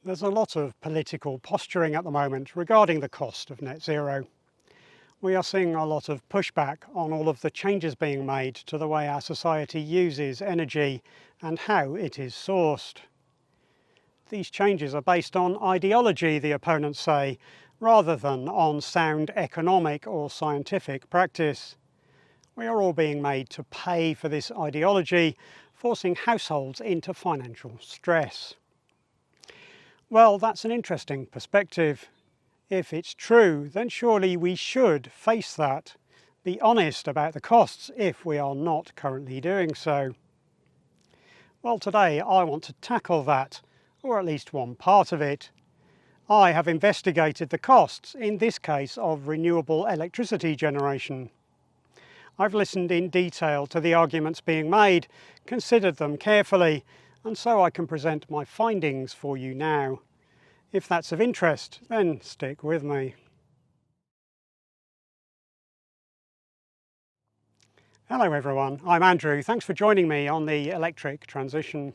There's a lot of political posturing at the moment regarding the cost of net zero. We are seeing a lot of pushback on all of the changes being made to the way our society uses energy and how it is sourced. These changes are based on ideology, the opponents say, rather than on sound economic or scientific practice. We are all being made to pay for this ideology, forcing households into financial stress. Well, that's an interesting perspective. If it's true, then surely we should face that, be honest about the costs if we are not currently doing so. Well, today I want to tackle that, or at least one part of it. I have investigated the costs, in this case of renewable electricity generation. I've listened in detail to the arguments being made, considered them carefully, and so I can present my findings for you now. If that's of interest, then stick with me. Hello everyone, I'm Andrew. Thanks for joining me on the electric transition.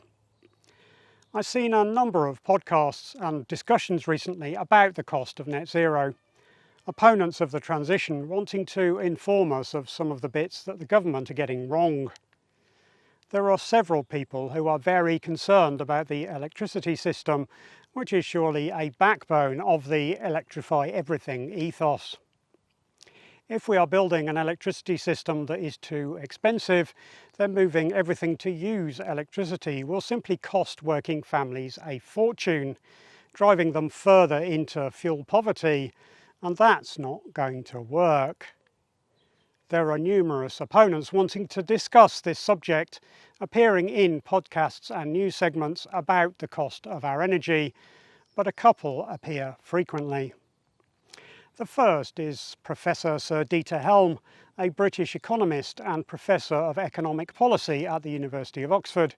I've seen a number of podcasts and discussions recently about the cost of net zero. Opponents of the transition wanting to inform us of some of the bits that the government are getting wrong. There are several people who are very concerned about the electricity system, which is surely a backbone of the electrify everything ethos. If we are building an electricity system that is too expensive, then moving everything to use electricity will simply cost working families a fortune, driving them further into fuel poverty, and that's not going to work. There are numerous opponents wanting to discuss this subject, appearing in podcasts and news segments about the cost of our energy, but a couple appear frequently. The first is Professor Sir Dieter Helm, a British economist and Professor of Economic Policy at the University of Oxford.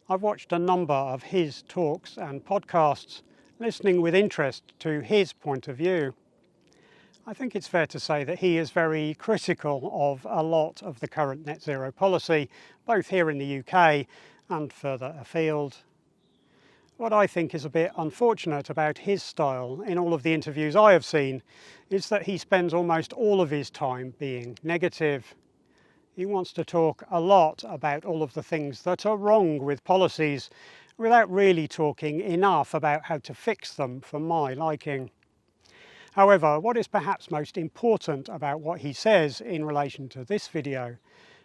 I've watched a number of his talks and podcasts, listening with interest to his point of view. I think it's fair to say that he is very critical of a lot of the current net zero policy, both here in the UK and further afield. What I think is a bit unfortunate about his style in all of the interviews I have seen is that he spends almost all of his time being negative. He wants to talk a lot about all of the things that are wrong with policies without really talking enough about how to fix them for my liking. However, what is perhaps most important about what he says in relation to this video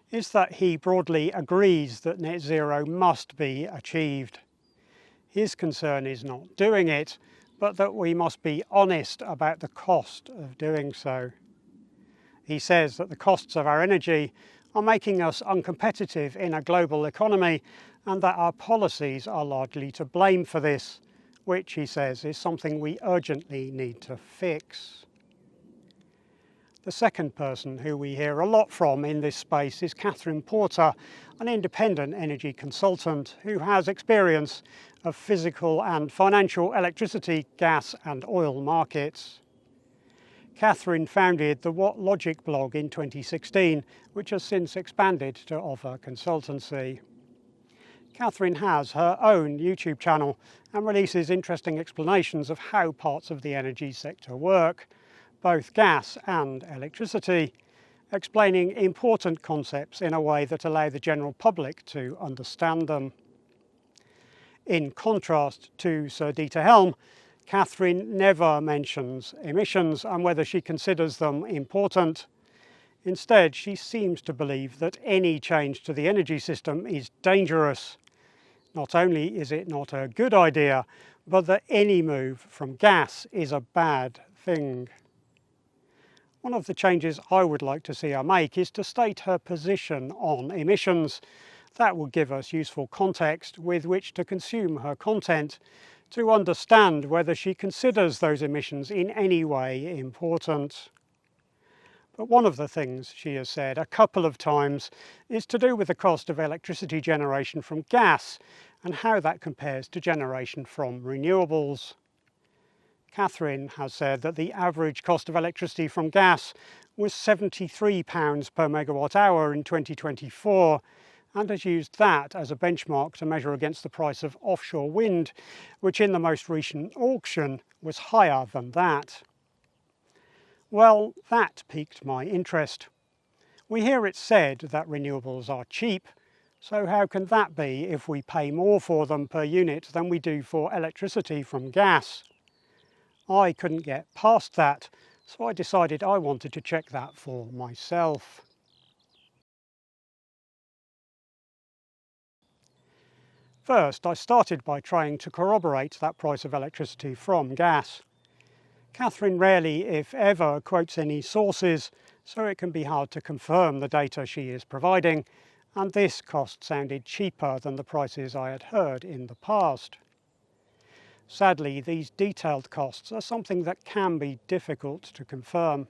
is that he broadly agrees that net zero must be achieved. His concern is not doing it, but that we must be honest about the cost of doing so. He says that the costs of our energy are making us uncompetitive in a global economy and that our policies are largely to blame for this, which he says is something we urgently need to fix. The second person who we hear a lot from in this space is Catherine Porter, an independent energy consultant who has experience of physical and financial electricity, gas and oil markets. Catherine founded the What Logic blog in 2016, which has since expanded to offer consultancy. Catherine has her own YouTube channel and releases interesting explanations of how parts of the energy sector work, both gas and electricity, explaining important concepts in a way that allow the general public to understand them. In contrast to Sir Dieter Helm, Catherine never mentions emissions and whether she considers them important. Instead, she seems to believe that any change to the energy system is dangerous. Not only is it not a good idea, but that any move from gas is a bad thing. One of the changes I would like to see her make is to state her position on emissions. That will give us useful context with which to consume her content, to understand whether she considers those emissions in any way important. But one of the things she has said a couple of times is to do with the cost of electricity generation from gas and how that compares to generation from renewables. Catherine has said that the average cost of electricity from gas was £73 per megawatt hour in 2024, and has used that as a benchmark to measure against the price of offshore wind, which in the most recent auction was higher than that. Well, that piqued my interest. We hear it said that renewables are cheap, so how can that be if we pay more for them per unit than we do for electricity from gas? I couldn't get past that, so I decided I wanted to check that for myself. First, I started by trying to corroborate that price of electricity from gas. Catherine rarely, if ever, quotes any sources, so it can be hard to confirm the data she is providing, and this cost sounded cheaper than the prices I had heard in the past. Sadly, these detailed costs are something that can be difficult to confirm.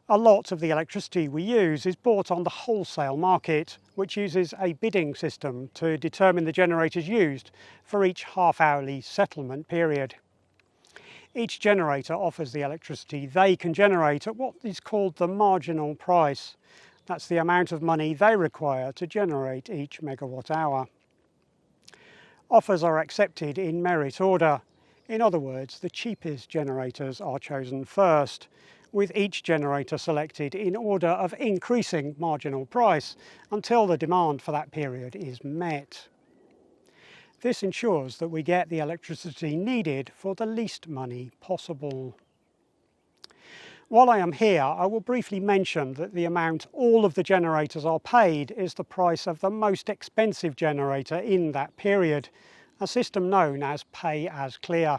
A lot of the electricity we use is bought on the wholesale market, which uses a bidding system to determine the generators used for each half-hourly settlement period. Each generator offers the electricity they can generate at what is called the marginal price. That's the amount of money they require to generate each megawatt hour. Offers are accepted in merit order. In other words, the cheapest generators are chosen first, with each generator selected in order of increasing marginal price until the demand for that period is met. This ensures that we get the electricity needed for the least money possible. While I am here, I will briefly mention that the amount all of the generators are paid is the price of the most expensive generator in that period, a system known as pay as clear.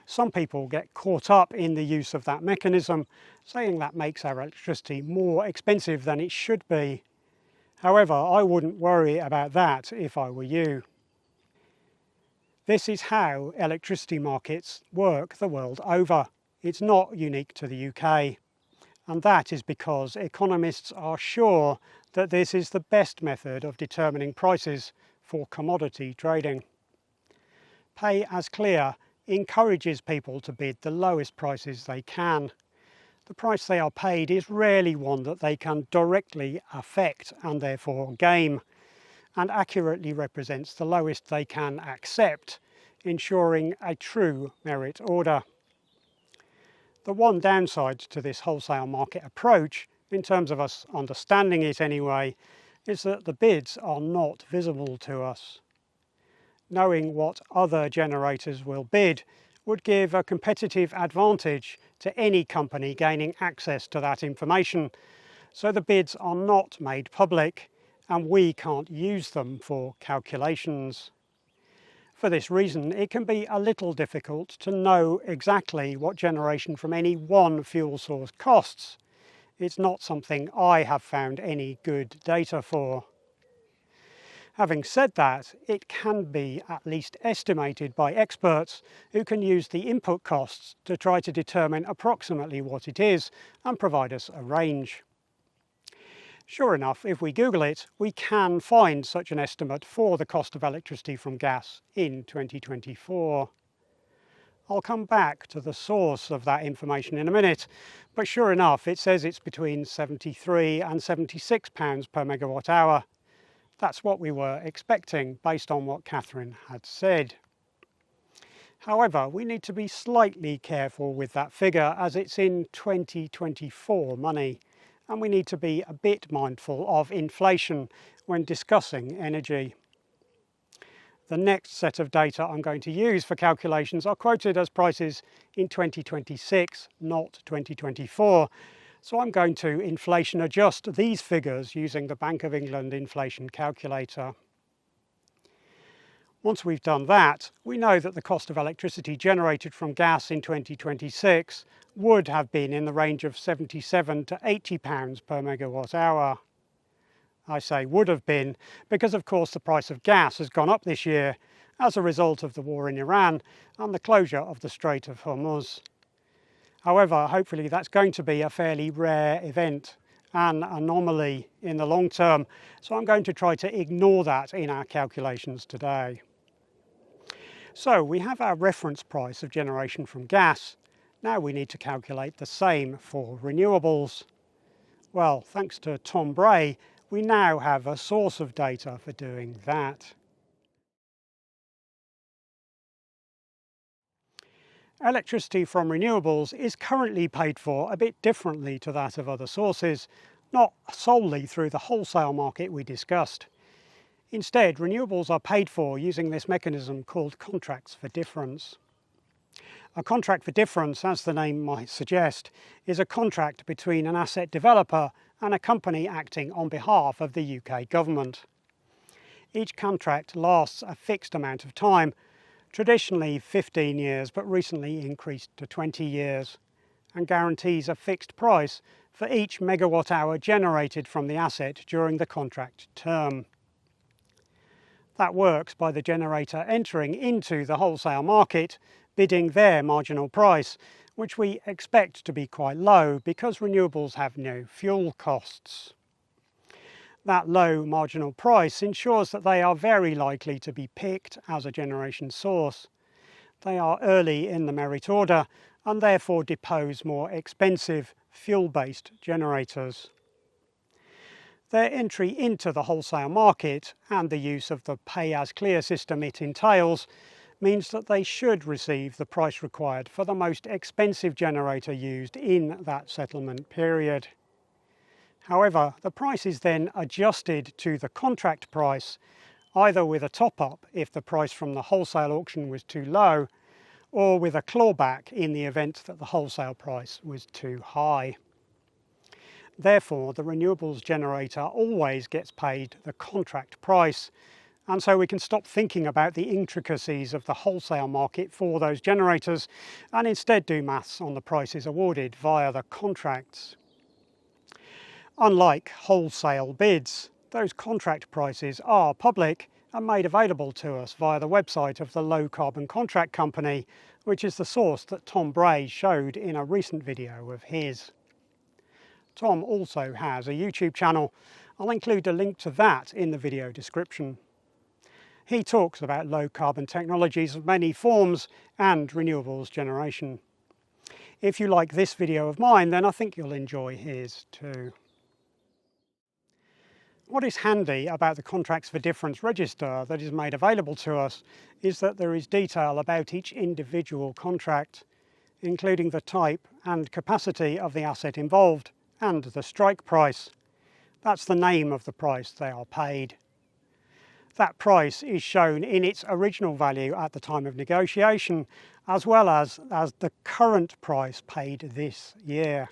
Some people get caught up in the use of that mechanism, saying that makes our electricity more expensive than it should be. However, I wouldn't worry about that if I were you. This is how electricity markets work the world over. It's not unique to the UK. And that is because economists are sure that this is the best method of determining prices for commodity trading. Pay as clear encourages people to bid the lowest prices they can. The price they are paid is rarely one that they can directly affect and therefore game, and accurately represents the lowest they can accept, ensuring a true merit order. The one downside to this wholesale market approach, in terms of us understanding it anyway, is that the bids are not visible to us. Knowing what other generators will bid would give a competitive advantage to any company gaining access to that information, so the bids are not made public and we can't use them for calculations. For this reason, it can be a little difficult to know exactly what generation from any one fuel source costs. It's not something I have found any good data for. Having said that, it can be at least estimated by experts who can use the input costs to try to determine approximately what it is and provide us a range. Sure enough, if we Google it, we can find such an estimate for the cost of electricity from gas in 2024. I'll come back to the source of that information in a minute, but sure enough, it says it's between £73 and £76 per megawatt hour. That's what we were expecting based on what Catherine had said. However, we need to be slightly careful with that figure as it's in 2024 money. And we need to be a bit mindful of inflation when discussing energy. The next set of data I'm going to use for calculations are quoted as prices in 2026, not 2024. So I'm going to inflation adjust these figures using the Bank of England inflation calculator. Once we've done that, we know that the cost of electricity generated from gas in 2026 would have been in the range of £77 to £80 per megawatt hour. I say would have been because of course the price of gas has gone up this year as a result of the war in Iran and the closure of the Strait of Hormuz. However, hopefully that's going to be a fairly rare event, an anomaly in the long term, so I'm going to try to ignore that in our calculations today. So we have our reference price of generation from gas. Now we need to calculate the same for renewables. Well, thanks to Bray, we now have a source of data for doing that. Electricity from renewables is currently paid for a bit differently to that of other sources, not solely through the wholesale market we discussed. Instead, renewables are paid for using this mechanism called contracts for difference. A contract for difference, as the name might suggest, is a contract between an asset developer and a company acting on behalf of the UK government. Each contract lasts a fixed amount of time, traditionally 15 years but recently increased to 20 years, and guarantees a fixed price for each megawatt hour generated from the asset during the contract term. That works by the generator entering into the wholesale market, bidding their marginal price, which we expect to be quite low because renewables have no fuel costs. That low marginal price ensures that they are very likely to be picked as a generation source. They are early in the merit order and therefore depose more expensive fuel-based generators. Their entry into the wholesale market and the use of the pay-as-clear system it entails means that they should receive the price required for the most expensive generator used in that settlement period. However, the price is then adjusted to the contract price, either with a top-up if the price from the wholesale auction was too low, or with a clawback in the event that the wholesale price was too high. Therefore, the renewables generator always gets paid the contract price, and so we can stop thinking about the intricacies of the wholesale market for those generators and instead do maths on the prices awarded via the contracts. Unlike wholesale bids, those contract prices are public and made available to us via the website of the Low Carbon Contract Company, which is the source that Tom Bray showed in a recent video of his. Tom also has a YouTube channel. I'll include a link to that in the video description. He talks about low carbon technologies of many forms and renewables generation. If you like this video of mine, then I think you'll enjoy his too. What is handy about the Contracts for Difference register that is made available to us is that there is detail about each individual contract, including the type and capacity of the asset involved and the strike price. That's the name of the price they are paid. That price is shown in its original value at the time of negotiation, as well as the current price paid this year.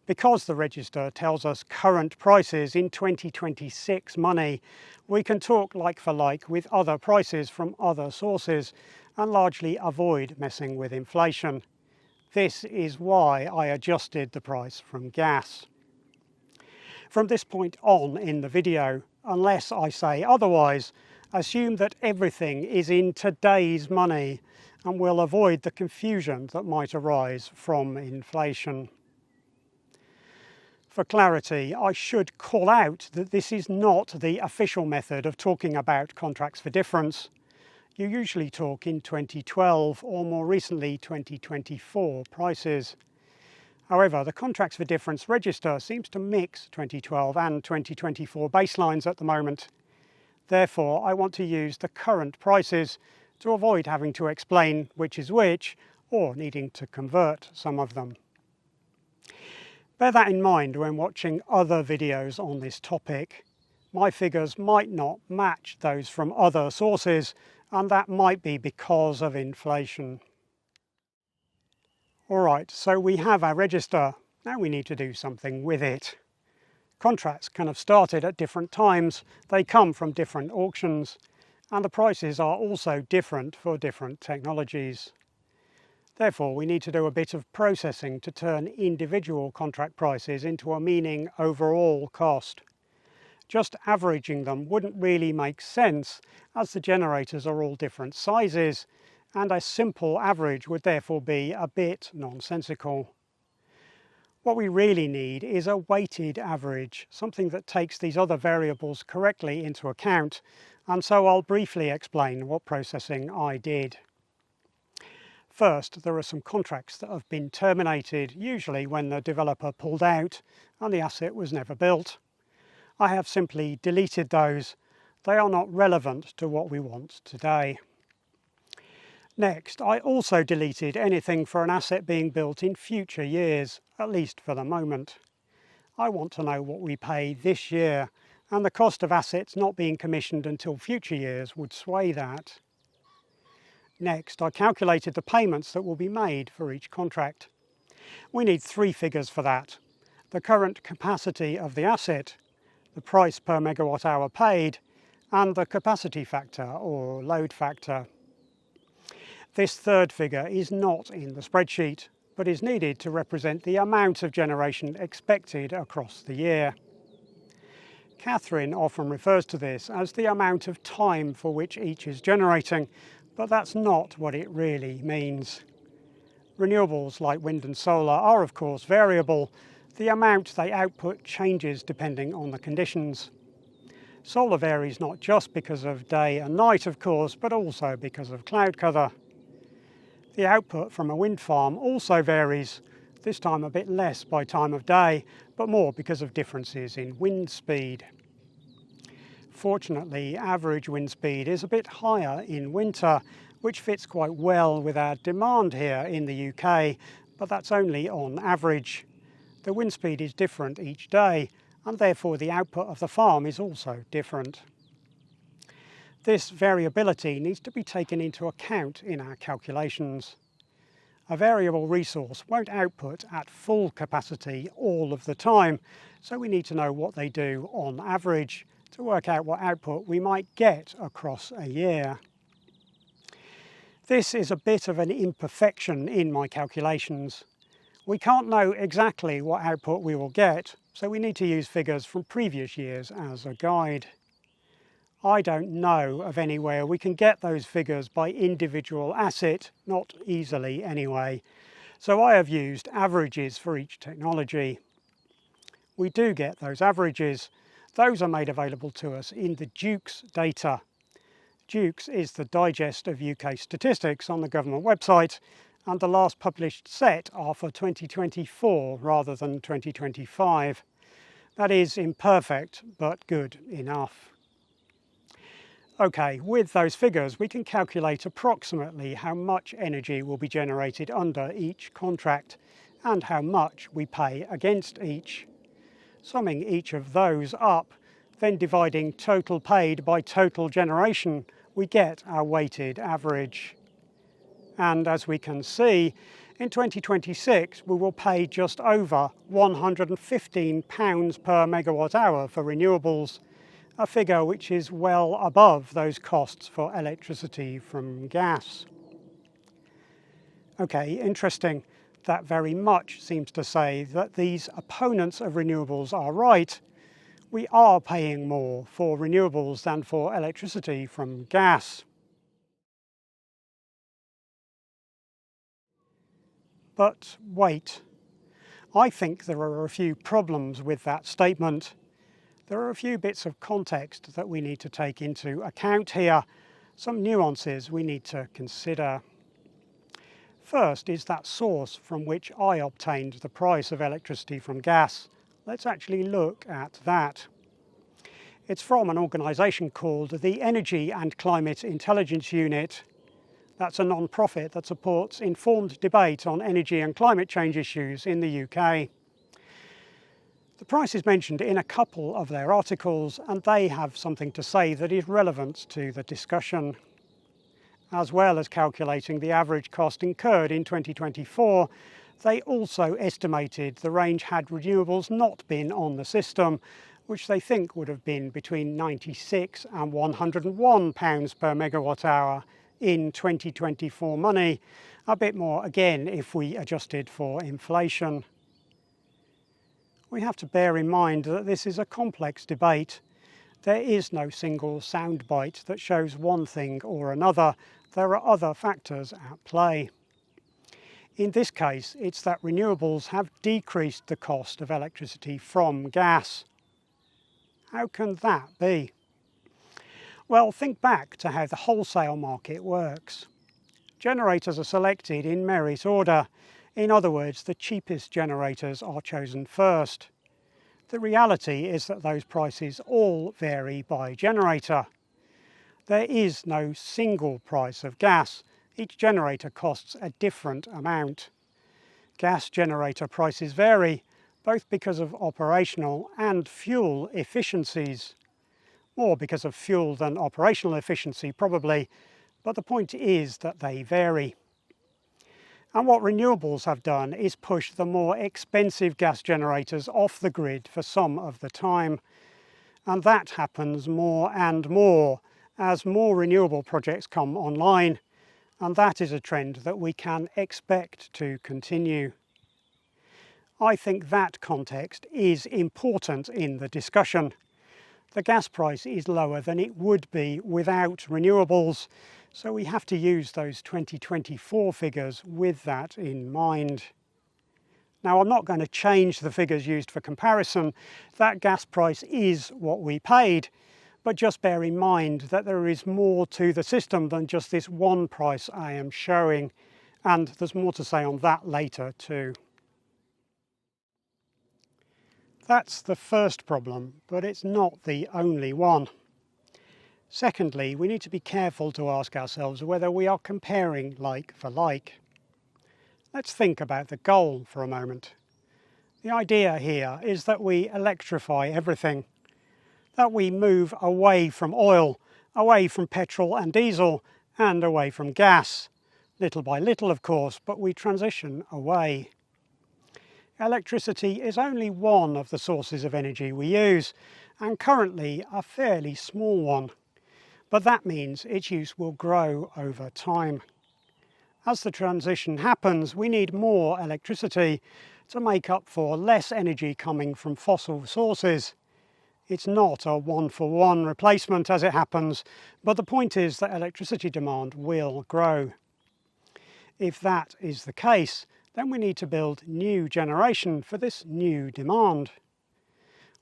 Because the register tells us current prices in 2026 money, we can talk like for like with other prices from other sources and largely avoid messing with inflation. This is why I adjusted the price from gas. From this point on in the video, unless I say otherwise, assume that everything is in today's money and we'll avoid the confusion that might arise from inflation. For clarity, I should call out that this is not the official method of talking about contracts for difference. You usually talk in 2012 or more recently 2024 prices. However, the Contracts for Difference register seems to mix 2012 and 2024 baselines at the moment. Therefore, I want to use the current prices to avoid having to explain which is which or needing to convert some of them. Bear that in mind when watching other videos on this topic. My figures might not match those from other sources, and that might be because of inflation. Alright, so we have our register. Now we need to do something with it. Contracts can have started at different times, they come from different auctions, and the prices are also different for different technologies. Therefore, we need to do a bit of processing to turn individual contract prices into a meaning overall cost. Just averaging them wouldn't really make sense, as the generators are all different sizes, and a simple average would therefore be a bit nonsensical. What we really need is a weighted average, something that takes these other variables correctly into account, and so I'll briefly explain what processing I did. First, there are some contracts that have been terminated, usually when the developer pulled out and the asset was never built. I have simply deleted those. They are not relevant to what we want today. Next, I also deleted anything for an asset being built in future years, at least for the moment. I want to know what we pay this year, and the cost of assets not being commissioned until future years would sway that. Next, I calculated the payments that will be made for each contract. We need 3 figures for that: the current capacity of the asset, the price per megawatt hour paid, and the capacity factor or load factor. This third figure is not in the spreadsheet, but is needed to represent the amount of generation expected across the year. Catherine often refers to this as the amount of time for which each is generating, but that's not what it really means. Renewables like wind and solar are of course variable. The amount they output changes depending on the conditions. Solar varies not just because of day and night of course, but also because of cloud cover. The output from a wind farm also varies, this time a bit less by time of day, but more because of differences in wind speed. Fortunately, average wind speed is a bit higher in winter, which fits quite well with our demand here in the UK, but that's only on average. The wind speed is different each day, and therefore the output of the farm is also different. This variability needs to be taken into account in our calculations. A variable resource won't output at full capacity all of the time, so we need to know what they do on average to work out what output we might get across a year. This is a bit of an imperfection in my calculations. We can't know exactly what output we will get, so we need to use figures from previous years as a guide. I don't know of anywhere we can get those figures by individual asset, not easily anyway, so I have used averages for each technology. We do get those averages. Those are made available to us in the Dukes data. Dukes is the digest of UK statistics on the government website, and the last published set are for 2024 rather than 2025. That is imperfect, but good enough. Okay, with those figures we can calculate approximately how much energy will be generated under each contract and how much we pay against each. Summing each of those up, then dividing total paid by total generation, we get our weighted average. And as we can see, in 2026 we will pay just over £115 per megawatt hour for renewables, a figure which is well above those costs for electricity from gas. Okay, interesting. That very much seems to say that these opponents of renewables are right. We are paying more for renewables than for electricity from gas. But wait, I think there are a few problems with that statement. There are a few bits of context that we need to take into account here, some nuances we need to consider. First is that source from which I obtained the price of electricity from gas. Let's actually look at that. It's from an organisation called the Energy and Climate Intelligence Unit. That's a non-profit that supports informed debate on energy and climate change issues in the UK. The price is mentioned in a couple of their articles, and they have something to say that is relevant to the discussion. As well as calculating the average cost incurred in 2024, they also estimated the range had renewables not been on the system, which they think would have been between £96 and £101 per megawatt hour in 2024 money, a bit more again if we adjusted for inflation. We have to bear in mind that this is a complex debate. There is no single soundbite that shows one thing or another. There are other factors at play. In this case, it's that renewables have decreased the cost of electricity from gas. How can that be? Well, think back to how the wholesale market works. Generators are selected in merit order. In other words, the cheapest generators are chosen first. The reality is that those prices all vary by generator. There is no single price of gas. Each generator costs a different amount. Gas generator prices vary, both because of operational and fuel efficiencies. More because of fuel than operational efficiency, probably, but the point is that they vary. And what renewables have done is push the more expensive gas generators off the grid for some of the time. And that happens more and more as more renewable projects come online. And that is a trend that we can expect to continue. I think that context is important in the discussion. The gas price is lower than it would be without renewables, so we have to use those 2024 figures with that in mind. Now, I'm not going to change the figures used for comparison. That gas price is what we paid, but just bear in mind that there is more to the system than just this one price I am showing, and there's more to say on that later too. That's the first problem, but it's not the only one. Secondly, we need to be careful to ask ourselves whether we are comparing like for like. Let's think about the goal for a moment. The idea here is that we electrify everything, that we move away from oil, away from petrol and diesel, and away from gas. Little by little, of course, but we transition away. Electricity is only one of the sources of energy we use, and currently a fairly small one. But that means its use will grow over time. As the transition happens, we need more electricity to make up for less energy coming from fossil sources. It's not a one-for-one replacement as it happens, but the point is that electricity demand will grow. If that is the case, then we need to build new generation for this new demand.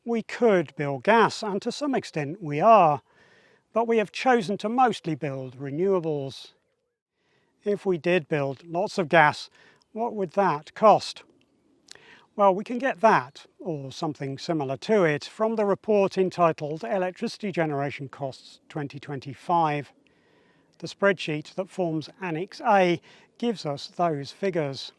We could build gas, and to some extent we are, but we have chosen to mostly build renewables. If we did build lots of gas, what would that cost? Well, we can get that, or something similar to it, from the report entitled Electricity Generation Costs 2025. The spreadsheet that forms Annex A gives us those figures.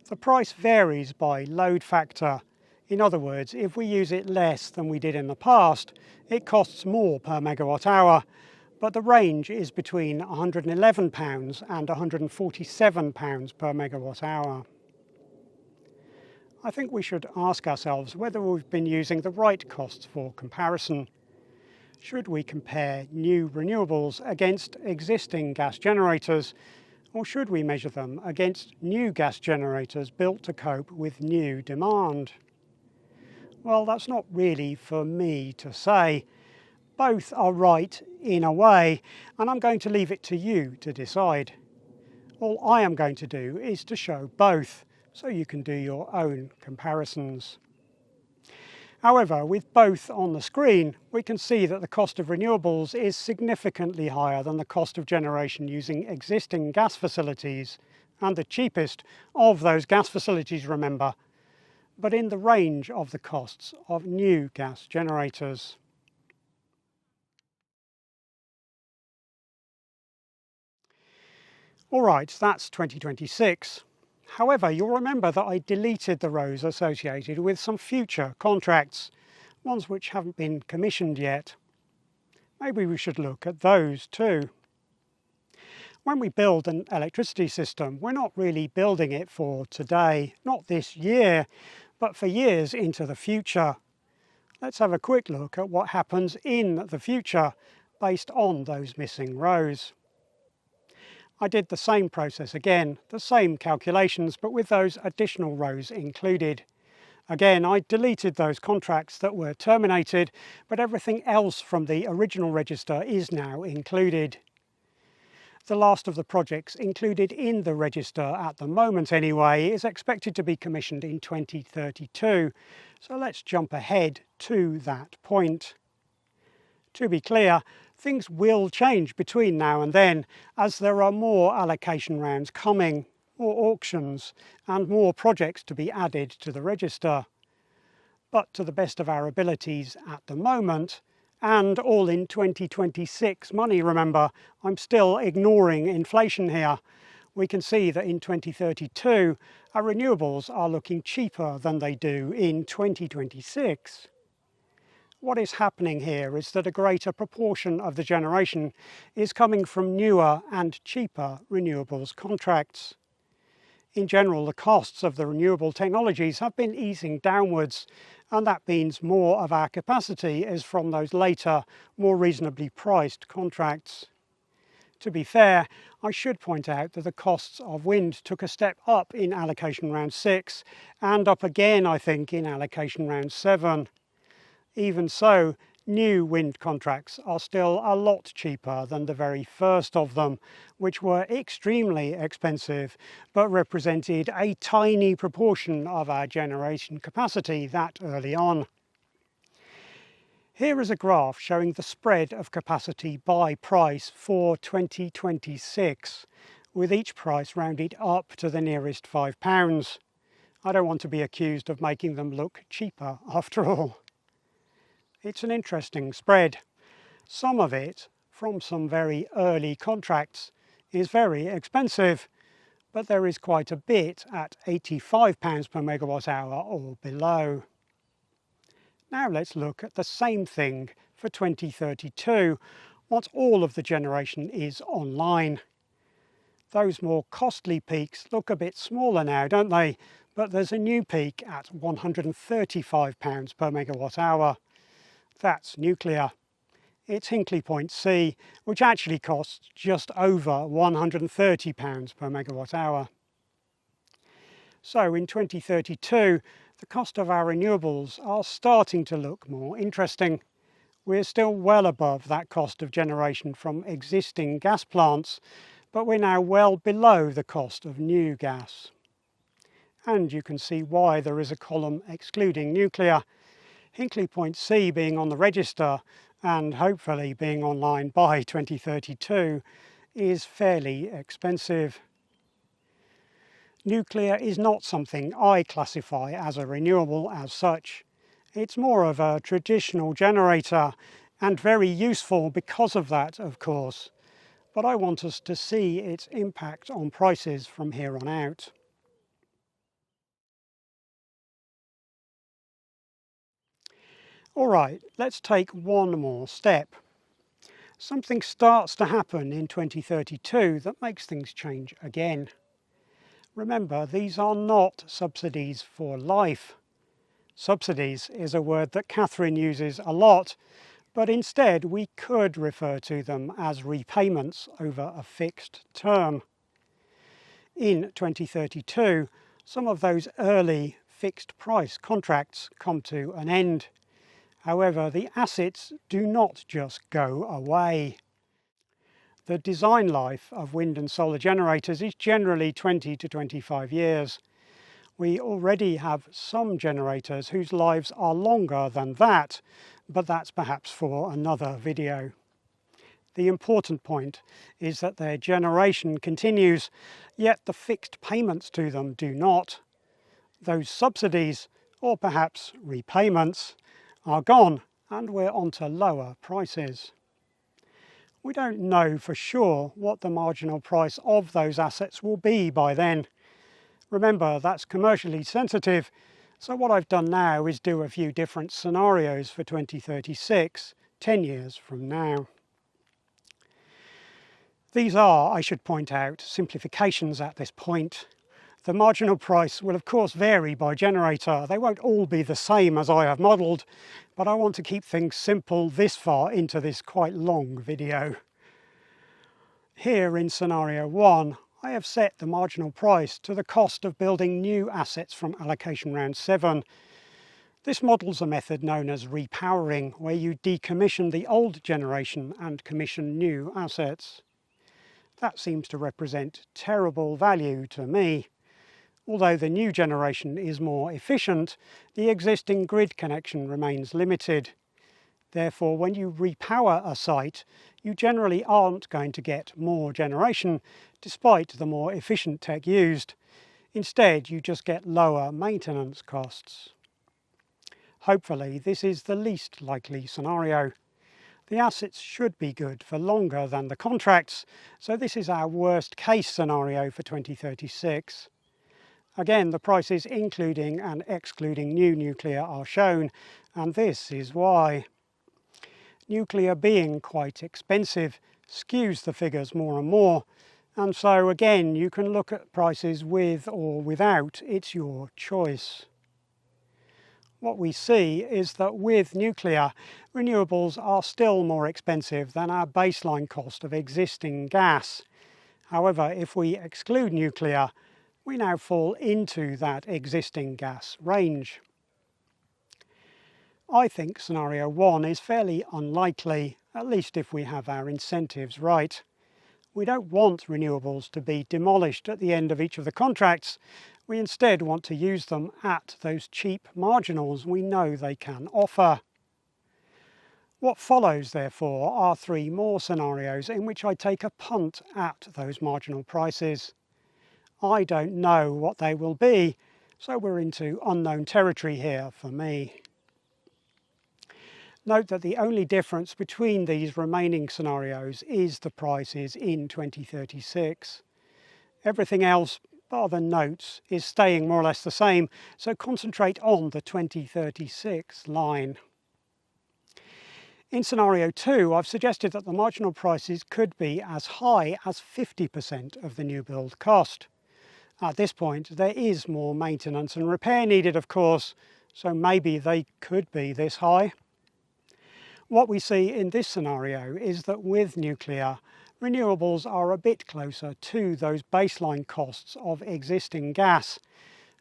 The price varies by load factor. In other words, if we use it less than we did in the past, it costs more per megawatt hour, but the range is between £111 and £147 per megawatt hour. I think we should ask ourselves whether we've been using the right costs for comparison. Should we compare new renewables against existing gas generators, or should we measure them against new gas generators built to cope with new demand? Well, that's not really for me to say. Both are right in a way, and I'm going to leave it to you to decide. All I am going to do is to show both, so you can do your own comparisons. However, with both on the screen, we can see that the cost of renewables is significantly higher than the cost of generation using existing gas facilities, and the cheapest of those gas facilities, remember, but in the range of the costs of new gas generators. All right, that's 2026. However, you'll remember that I deleted the rows associated with some future contracts, ones which haven't been commissioned yet. Maybe we should look at those too. When we build an electricity system, we're not really building it for today, not this year, but for years into the future. Let's have a quick look at what happens in the future based on those missing rows. I did the same process again, the same calculations, but with those additional rows included. Again, I deleted those contracts that were terminated, but everything else from the original register is now included. The last of the projects included in the register at the moment anyway is expected to be commissioned in 2032, so let's jump ahead to that point. To be clear, things will change between now and then as there are more allocation rounds coming, more auctions and more projects to be added to the register. but to the best of our abilities at the moment, and all in 2026 money, remember, I'm still ignoring inflation here. We can see that in 2032, our renewables are looking cheaper than they do in 2026. What is happening here is that a greater proportion of the generation is coming from newer and cheaper renewables contracts. In general, the costs of the renewable technologies have been easing downwards, and that means more of our capacity is from those later, more reasonably priced contracts. To be fair, I should point out that the costs of wind took a step up in allocation round 6 and up again, I think, in allocation round 7. Even so, new wind contracts are still a lot cheaper than the very first of them, which were extremely expensive but represented a tiny proportion of our generation capacity that early on. Here is a graph showing the spread of capacity by price for 2026, with each price rounded up to the nearest £5. I don't want to be accused of making them look cheaper after all. It's an interesting spread. Some of it, from some very early contracts, is very expensive, but there is quite a bit at £85 per megawatt hour or below. Now let's look at the same thing for 2032, once all of the generation is online. Those more costly peaks look a bit smaller now, don't they? But there's a new peak at £135 per megawatt hour. That's nuclear. It's Hinkley Point C, which actually costs just over £130 per megawatt hour. So in 2032, the cost of our renewables are starting to look more interesting. We're still well above that cost of generation from existing gas plants, but we're now well below the cost of new gas. And you can see why there is a column excluding nuclear. Hinkley Point C being on the register and hopefully being online by 2032 is fairly expensive. Nuclear is not something I classify as a renewable as such. It's more of a traditional generator and very useful because of that, of course. But I want us to see its impact on prices from here on out. All right, let's take one more step. Something starts to happen in 2032 that makes things change again. Remember, these are not subsidies for life. Subsidies is a word that Catherine uses a lot, but instead we could refer to them as repayments over a fixed term. In 2032, some of those early fixed price contracts come to an end. However, the assets do not just go away. The design life of wind and solar generators is generally 20 to 25 years. We already have some generators whose lives are longer than that, but that's perhaps for another video. The important point is that their generation continues, yet the fixed payments to them do not. Those subsidies, or perhaps repayments, are gone and we're onto lower prices. We don't know for sure what the marginal price of those assets will be by then. Remember, that's commercially sensitive, so what I've done now is do a few different scenarios for 2036, 10 years from now. These are, I should point out, simplifications at this point. The marginal price will of course vary by generator. They won't all be the same as I have modelled, but I want to keep things simple this far into this quite long video. Here in scenario 1, I have set the marginal price to the cost of building new assets from allocation round 7. This models a method known as repowering, where you decommission the old generation and commission new assets. That seems to represent terrible value to me. Although the new generation is more efficient, the existing grid connection remains limited. Therefore, when you repower a site, you generally aren't going to get more generation, despite the more efficient tech used. Instead, you just get lower maintenance costs. Hopefully, this is the least likely scenario. The assets should be good for longer than the contracts, so this is our worst case scenario for 2036. Again, the prices including and excluding new nuclear are shown, and this is why. Nuclear being quite expensive skews the figures more and more, and so again you can look at prices with or without, it's your choice. What we see is that with nuclear, renewables are still more expensive than our baseline cost of existing gas. However, if we exclude nuclear, we now fall into that existing gas range. I think scenario 1 is fairly unlikely, at least if we have our incentives right. We don't want renewables to be demolished at the end of each of the contracts. We instead want to use them at those cheap marginals we know they can offer. What follows, therefore, are 3 more scenarios in which I take a punt at those marginal prices. I don't know what they will be, so we're into unknown territory here for me. Note that the only difference between these remaining scenarios is the prices in 2036. Everything else, bar the notes, is staying more or less the same, so concentrate on the 2036 line. In scenario 2, I've suggested that the marginal prices could be as high as 50% of the new build cost. At this point, there is more maintenance and repair needed, of course, so maybe they could be this high. What we see in this scenario is that with nuclear, renewables are a bit closer to those baseline costs of existing gas.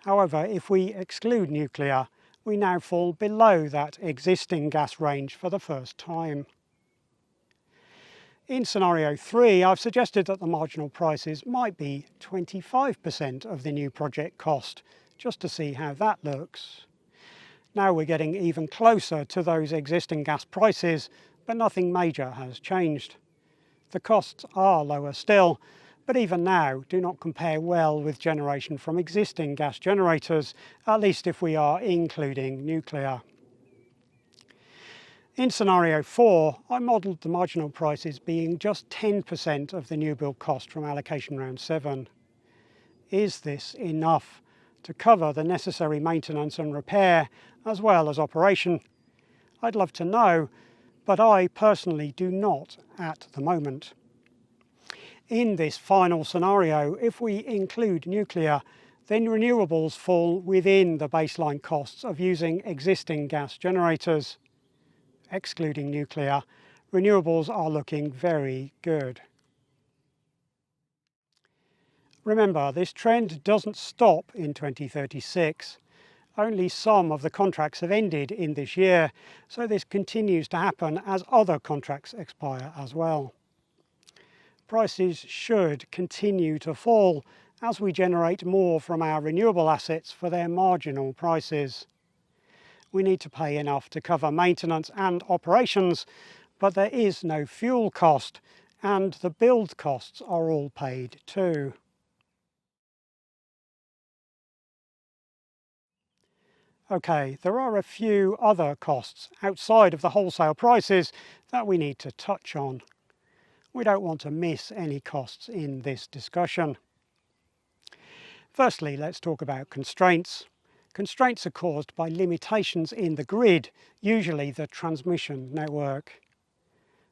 However, if we exclude nuclear, we now fall below that existing gas range for the first time. In scenario 3, I've suggested that the marginal prices might be 25% of the new project cost, just to see how that looks. Now we're getting even closer to those existing gas prices, but nothing major has changed. The costs are lower still, but even now do not compare well with generation from existing gas generators, at least if we are including nuclear. In scenario 4, I modelled the marginal prices being just 10% of the new build cost from allocation round 7. Is this enough to cover the necessary maintenance and repair as well as operation? I'd love to know, but I personally do not at the moment. In this final scenario, if we include nuclear, then renewables fall within the baseline costs of using existing gas generators. Excluding nuclear, renewables are looking very good. Remember, this trend doesn't stop in 2036. Only some of the contracts have ended in this year, so this continues to happen as other contracts expire as well. Prices should continue to fall as we generate more from our renewable assets for their marginal prices. We need to pay enough to cover maintenance and operations, but there is no fuel cost, and the build costs are all paid too. Okay, there are a few other costs outside of the wholesale prices that we need to touch on. We don't want to miss any costs in this discussion. Firstly, let's talk about constraints. Constraints are caused by limitations in the grid, usually the transmission network.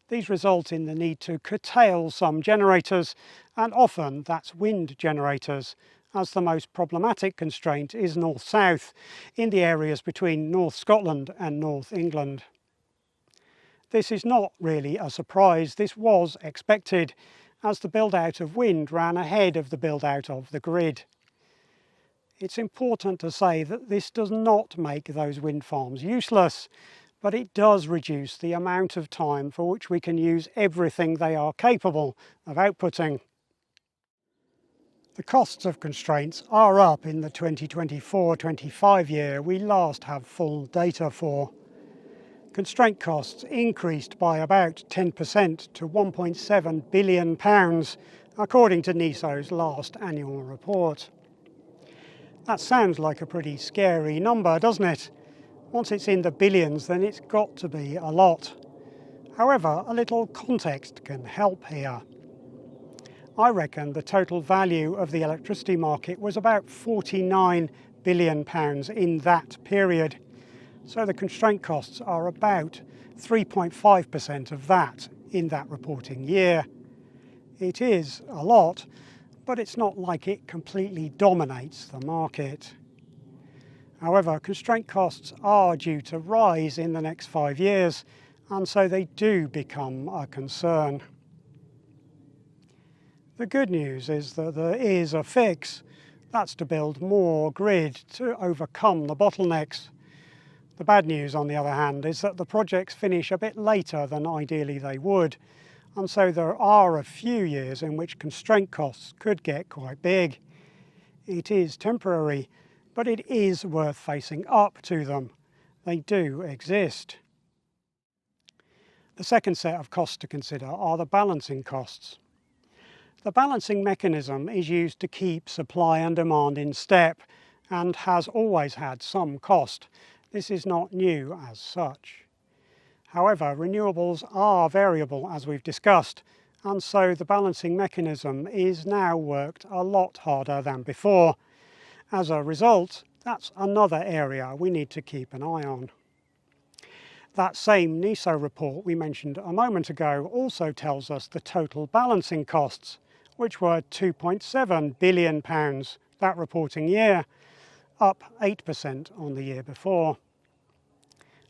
These result in the need to curtail some generators, and often that's wind generators, as the most problematic constraint is north-south, in the areas between North Scotland and North England. This is not really a surprise. This was expected, as the build-out of wind ran ahead of the build-out of the grid. It's important to say that this does not make those wind farms useless, but it does reduce the amount of time for which we can use everything they are capable of outputting. The costs of constraints are up in the 2024-25 year we last have full data for. Constraint costs increased by about 10% to £1.7 billion, according to NESO's last annual report. That sounds like a pretty scary number, doesn't it? Once it's in the billions, then it's got to be a lot. However, a little context can help here. I reckon the total value of the electricity market was about £49 billion in that period. So the constraint costs are about 3.5% of that in that reporting year. It is a lot, but it's not like it completely dominates the market. However, constraint costs are due to rise in the next 5 years, and so they do become a concern. The good news is that there is a fix. That's to build more grid to overcome the bottlenecks. The bad news, on the other hand, is that the projects finish a bit later than ideally they would, and so there are a few years in which constraint costs could get quite big. It is temporary, but it is worth facing up to them. They do exist. The second set of costs to consider are the balancing costs. The balancing mechanism is used to keep supply and demand in step and has always had some cost. This is not new as such. However, renewables are variable, as we've discussed, and so the balancing mechanism is now worked a lot harder than before. As a result, that's another area we need to keep an eye on. That same NESO report we mentioned a moment ago also tells us the total balancing costs, which were £2.7 billion that reporting year, up 8% on the year before.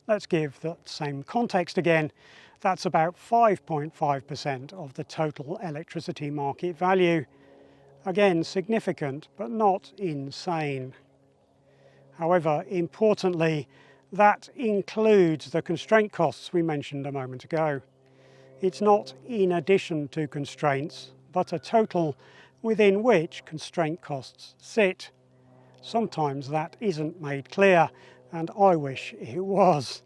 Let's give that same context again. That's about 5.5% of the total electricity market value. Again, significant, but not insane. However, importantly, that includes the constraint costs we mentioned a moment ago. It's not in addition to constraints, but a total within which constraint costs sit. Sometimes that isn't made clear, and I wish it was.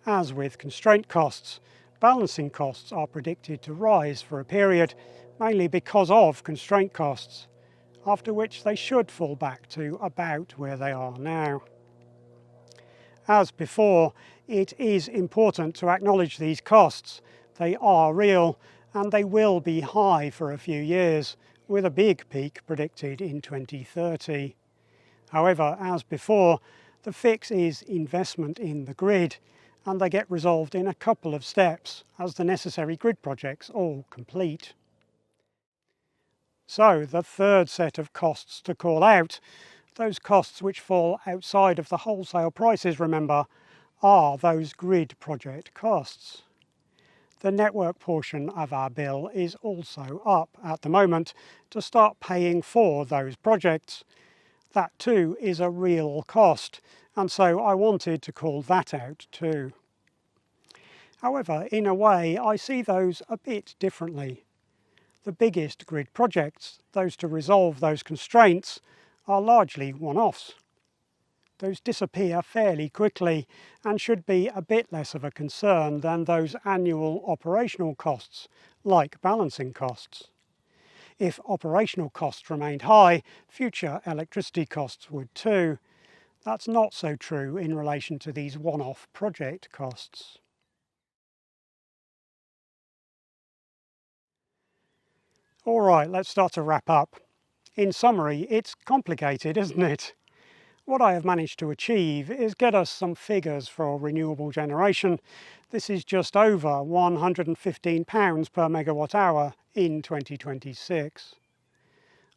As with constraint costs, balancing costs are predicted to rise for a period, mainly because of constraint costs, after which they should fall back to about where they are now. As before, it is important to acknowledge these costs. They are real, and they will be high for a few years, with a big peak predicted in 2030. However, as before, the fix is investment in the grid, and they get resolved in a couple of steps as the necessary grid projects all complete. So, the third set of costs to call out, those costs which fall outside of the wholesale prices, remember, are those grid project costs. The network portion of our bill is also up at the moment to start paying for those projects. That too is a real cost, and so I wanted to call that out too. However, in a way, I see those a bit differently. The biggest grid projects, those to resolve those constraints, are largely one-offs. Those disappear fairly quickly and should be a bit less of a concern than those annual operational costs, like balancing costs. If operational costs remained high, future electricity costs would too. That's not so true in relation to these one-off project costs. All right, let's start to wrap up. In summary, it's complicated, isn't it? What I have managed to achieve is get us some figures for renewable generation. This is just over £115 per megawatt hour in 2026.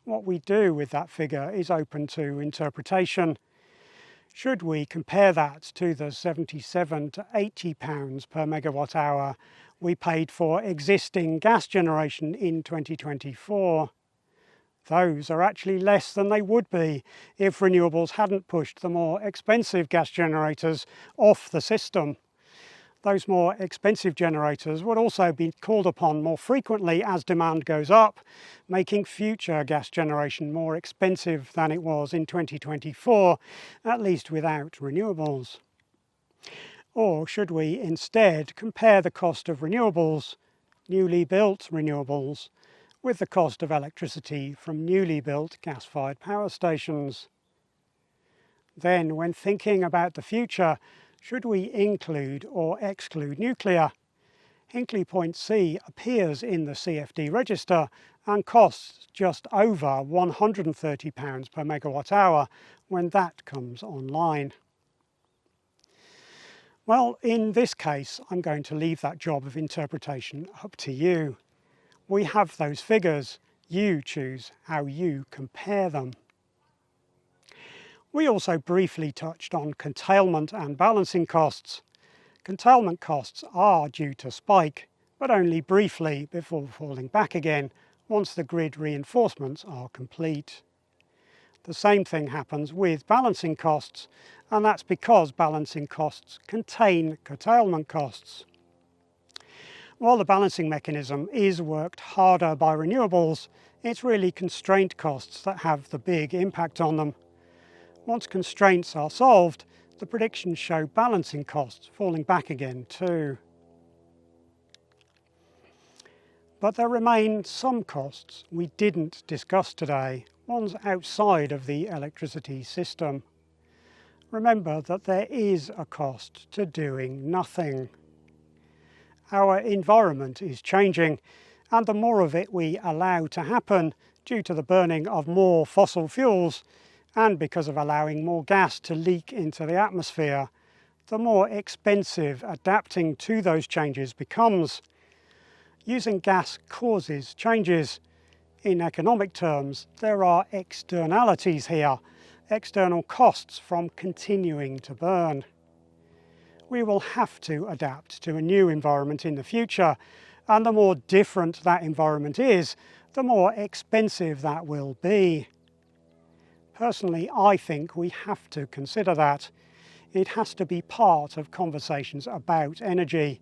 What we do with that figure is open to interpretation. Should we compare that to the £77 to £80 per megawatt hour we paid for existing gas generation in 2024? Those are actually less than they would be if renewables hadn't pushed the more expensive gas generators off the system. Those more expensive generators would also be called upon more frequently as demand goes up, making future gas generation more expensive than it was in 2024, at least without renewables. Or should we instead compare the cost of renewables, newly built renewables, with the cost of electricity from newly built gas-fired power stations? Then, when thinking about the future, should we include or exclude nuclear? Hinkley Point C appears in the CfD Register and costs just over £130 per megawatt hour when that comes online. Well, in this case, I'm going to leave that job of interpretation up to you. We have those figures. You choose how you compare them. We also briefly touched on curtailment and balancing costs. Curtailment costs are due to spike, but only briefly before falling back again once the grid reinforcements are complete. The same thing happens with balancing costs, and that's because balancing costs contain curtailment costs. While the balancing mechanism is worked harder by renewables, it's really constraint costs that have the big impact on them. Once constraints are solved, the predictions show balancing costs falling back again too. But there remain some costs we didn't discuss today, ones outside of the electricity system. Remember that there is a cost to doing nothing. Our environment is changing, and the more of it we allow to happen due to the burning of more fossil fuels, and because of allowing more gas to leak into the atmosphere, the more expensive adapting to those changes becomes. Using gas causes changes. In economic terms, there are externalities here, external costs from continuing to burn. We will have to adapt to a new environment in the future, and the more different that environment is, the more expensive that will be. Personally, I think we have to consider that. It has to be part of conversations about energy.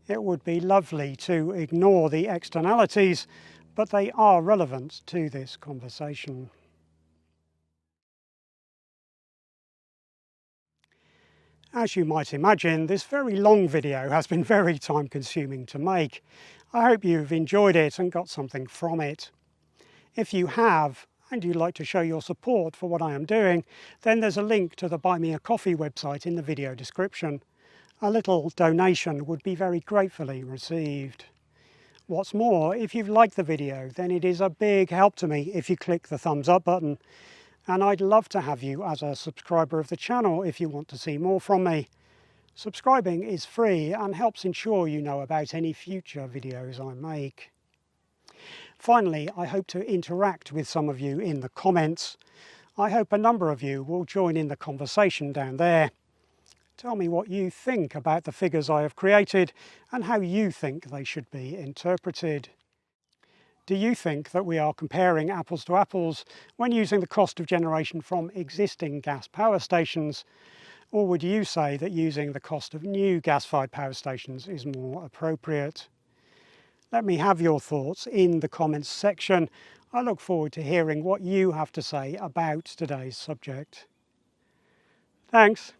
It would be lovely to ignore the externalities, but they are relevant to this conversation. As you might imagine, this very long video has been very time-consuming to make. I hope you've enjoyed it and got something from it. If you have, and you'd like to show your support for what I am doing, then there's a link to the Buy Me a Coffee website in the video description. A little donation would be very gratefully received. What's more, if you've liked the video, then it is a big help to me if you click the thumbs up button. And I'd love to have you as a subscriber of the channel if you want to see more from me. Subscribing is free and helps ensure you know about any future videos I make. Finally, I hope to interact with some of you in the comments. I hope a number of you will join in the conversation down there. Tell me what you think about the figures I have created and how you think they should be interpreted. Do you think that we are comparing apples to apples when using the cost of generation from existing gas power stations? Or would you say that using the cost of new gas-fired power stations is more appropriate? Let me have your thoughts in the comments section. I look forward to hearing what you have to say about today's subject. Thanks.